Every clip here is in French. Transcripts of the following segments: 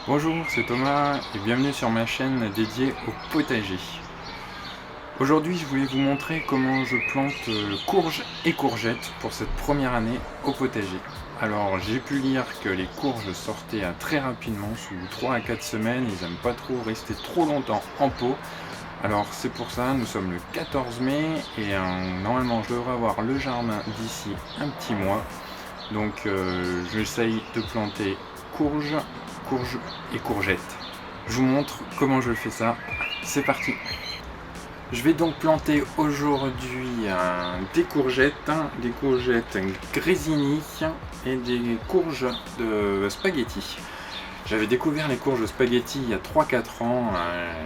Bonjour, c'est Thomas et bienvenue sur ma chaîne dédiée au potager. Aujourd'hui, je voulais vous montrer comment je plante courges et courgettes pour cette première année au potager. Alors, j'ai pu lire que les courges sortaient très rapidement, sous 3 à 4 semaines, ils n'aiment pas trop rester trop longtemps en pot. Alors, c'est pour ça, nous sommes le 14 mai et normalement, je devrais avoir le jardin d'ici un petit mois. Donc, j'essaye de planter courges et courgettes. Je vous montre comment je fais ça. C'est parti. Je vais donc planter aujourd'hui des courgettes grésini et des courges de spaghetti. J'avais découvert les courges spaghetti il y a 3-4 ans.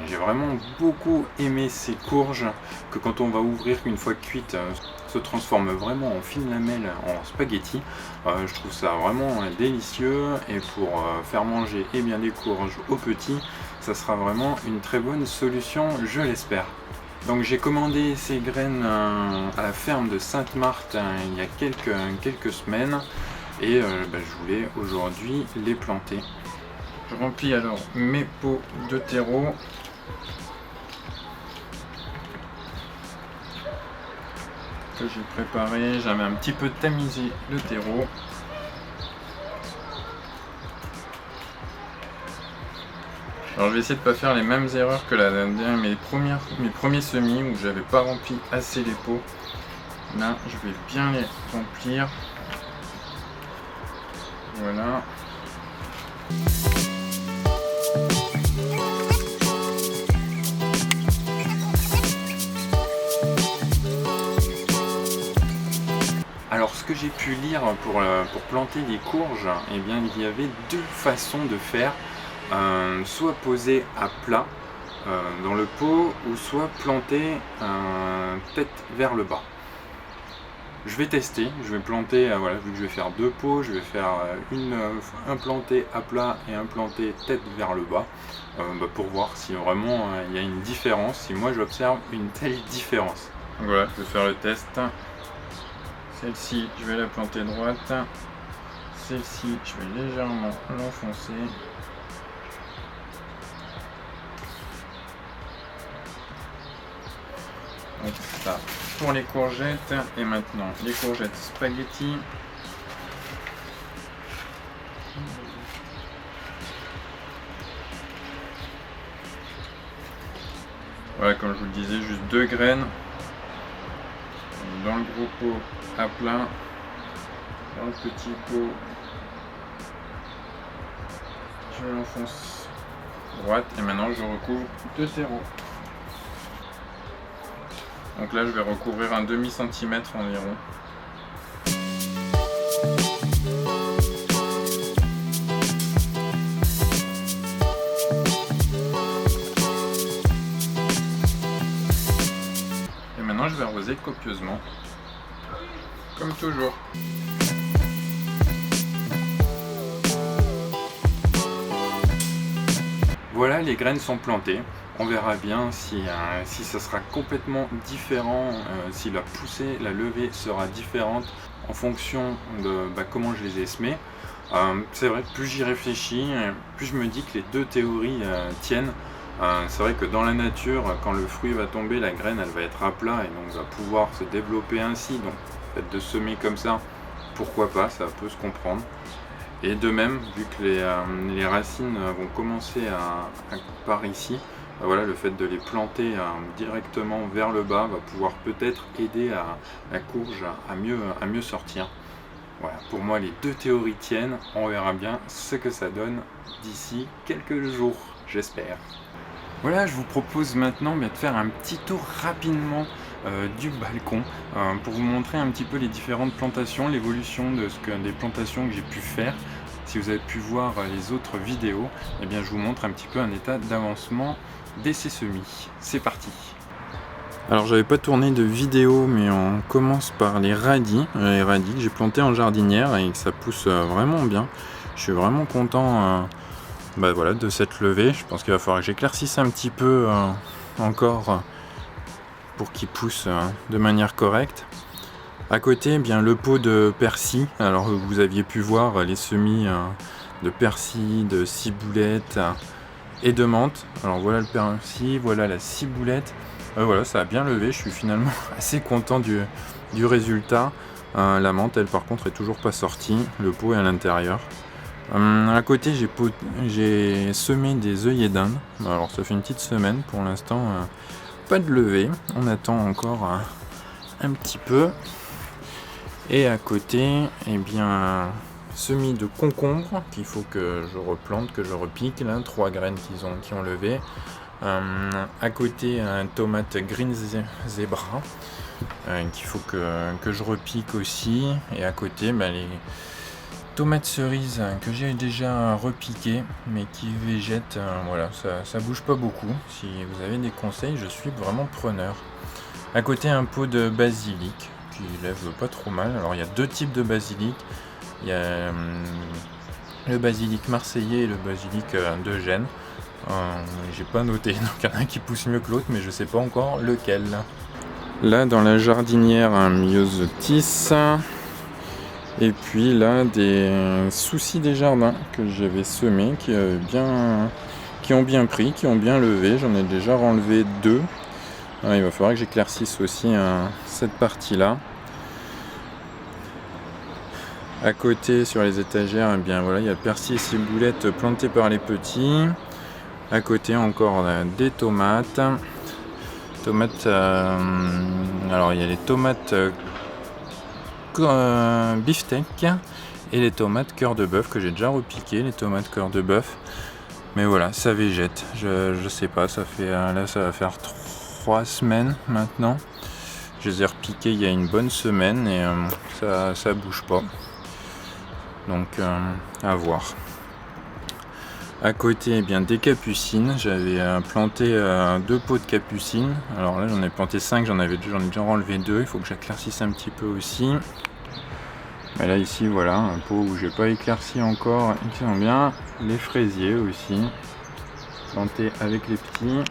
J'ai vraiment beaucoup aimé ces courges que quand on va ouvrir une fois cuites se transforment vraiment en fines lamelles en spaghetti. Je trouve ça vraiment délicieux et pour faire manger des courges aux petits, ça sera vraiment une très bonne solution, je l'espère. Donc j'ai commandé ces graines à la ferme de Sainte-Marthe il y a quelques semaines et je voulais aujourd'hui les planter. Je remplis alors mes pots de terreau. Que j'ai préparé, j'avais un petit peu tamisé le terreau. Alors je vais essayer de ne pas faire les mêmes erreurs que mes premiers semis où j'avais pas rempli assez les pots. Là je vais bien les remplir. Voilà. Alors ce que j'ai pu lire pour planter des courges, il y avait deux façons de faire. Soit poser à plat dans le pot ou soit planter tête vers le bas. Je vais tester, je vais planter, vu que je vais faire deux pots, je vais faire un planté à plat et un planté tête vers le bas pour voir si vraiment il y a une différence, si moi j'observe une telle différence. Donc voilà, je vais faire le test. Celle-ci, je vais la planter droite. Celle-ci, je vais légèrement l'enfoncer. Donc ça pour les courgettes. Et maintenant les courgettes spaghetti. Voilà, comme je vous le disais, juste deux graines dans le gros pot à plat, dans le petit pot je l'enfonce droite et maintenant je recouvre de terreau. Donc là je vais recouvrir un demi-centimètre environ. Et maintenant je vais arroser copieusement, comme toujours. Voilà, les graines sont plantées. On verra bien si ça sera complètement différent, si la poussée, la levée sera différente en fonction de comment je les ai semées. C'est vrai, plus j'y réfléchis, plus je me dis que les deux théories tiennent. C'est vrai que dans la nature, quand le fruit va tomber, la graine elle va être à plat et donc va pouvoir se développer ainsi. Donc le fait de semer comme ça, pourquoi pas, ça peut se comprendre. Et de même, vu que les racines vont commencer par ici, voilà, le fait de les planter directement vers le bas va pouvoir peut-être aider la courge à mieux sortir. Voilà, pour moi les deux théories tiennent, on verra bien ce que ça donne d'ici quelques jours, j'espère. Voilà, je vous propose maintenant de faire un petit tour rapidement du balcon pour vous montrer un petit peu les différentes plantations, l'évolution des plantations que j'ai pu faire. Si vous avez pu voir les autres vidéos, je vous montre un petit peu un état d'avancement des semis. C'est parti. Alors j'avais pas tourné de vidéo, mais on commence par les radis. Les radis que j'ai plantés en jardinière et que ça pousse vraiment bien. Je suis vraiment content de cette levée. Je pense qu'il va falloir que j'éclaircisse un petit peu encore pour qu'ils poussent de manière correcte. À côté, le pot de persil. Alors vous aviez pu voir les semis de persil, de ciboulette et de menthe. Alors voilà le persil, voilà la ciboulette. Voilà, ça a bien levé, je suis finalement assez content du résultat. La menthe, elle par contre est toujours pas sortie, le pot est à l'intérieur. À côté, j'ai semé des œillets d'Inde. Alors ça fait une petite semaine pour l'instant, pas de levée, on attend encore un petit peu. Et à côté, eh bien, semis de concombres qu'il faut que je replante, que je repique, là, 3 graines qui ont levé. À côté, un tomate green zebra qu'il faut que je repique aussi. Et à côté, les tomates cerises que j'ai déjà repiquées mais qui végètent. Voilà, ça bouge pas beaucoup. Si vous avez des conseils, je suis vraiment preneur. À côté, un pot de basilic qui lève pas trop mal. Alors il y a 2 types de basilic. Il y a le basilic marseillais et le basilic de Gênes. J'ai pas noté, donc il y en a un qui pousse mieux que l'autre, mais je sais pas encore lequel. Là dans la jardinière, un myosotis. Et puis là des soucis des jardins que j'avais semés qui ont bien pris, qui ont bien levé. J'en ai déjà renlevé 2. Il va falloir que j'éclaircisse aussi cette partie-là. À côté, sur les étagères, eh bien, voilà, il y a le persil et ciboulette plantés par les petits. À côté, encore des tomates. Alors, il y a les tomates beefsteak et les tomates cœur de bœuf que j'ai déjà repiqué, les tomates cœur de bœuf. Mais voilà, ça végète. Je sais pas, ça va faire 3 semaines maintenant. Je les ai repiqués il y a une bonne semaine et ça bouge pas. Donc à voir. À côté, eh bien, des capucines. J'avais planté 2 pots de capucines. Alors là, j'en ai planté 5, j'en ai déjà enlevé 2. Il faut que j'éclaircisse un petit peu aussi. Mais là, ici, voilà, un pot où j'ai pas éclairci encore. Ils sont bien. Les fraisiers aussi, plantés avec les petits.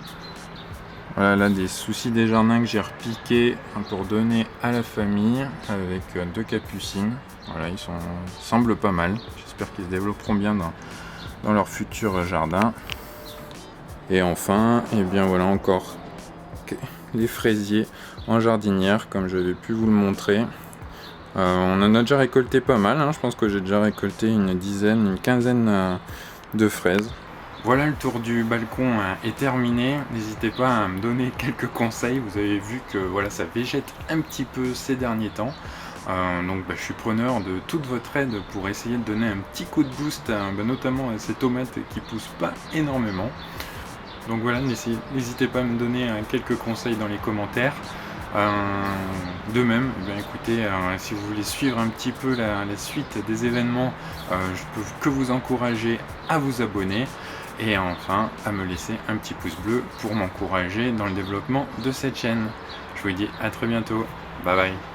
Voilà, là, des soucis des jardins que j'ai repiqués pour donner à la famille avec 2 capucines. Voilà, ils semblent pas mal. J'espère qu'ils se développeront bien dans leur futur jardin. Et enfin, et bien voilà encore les fraisiers en jardinière, comme j'avais pu vous le montrer. On en a déjà récolté pas mal, je pense que j'ai déjà récolté une quinzaine de fraises. Voilà, le tour du balcon est terminé. N'hésitez pas à me donner quelques conseils. Vous avez vu que voilà, ça végète un petit peu ces derniers temps. Donc je suis preneur de toute votre aide pour essayer de donner un petit coup de boost, notamment à ces tomates qui poussent pas énormément. Donc voilà, n'hésitez pas à me donner quelques conseils dans les commentaires. De même, écoutez, si vous voulez suivre un petit peu la suite des événements, je peux que vous encourager à vous abonner et enfin à me laisser un petit pouce bleu pour m'encourager dans le développement de cette chaîne. Je vous dis à très bientôt, bye bye.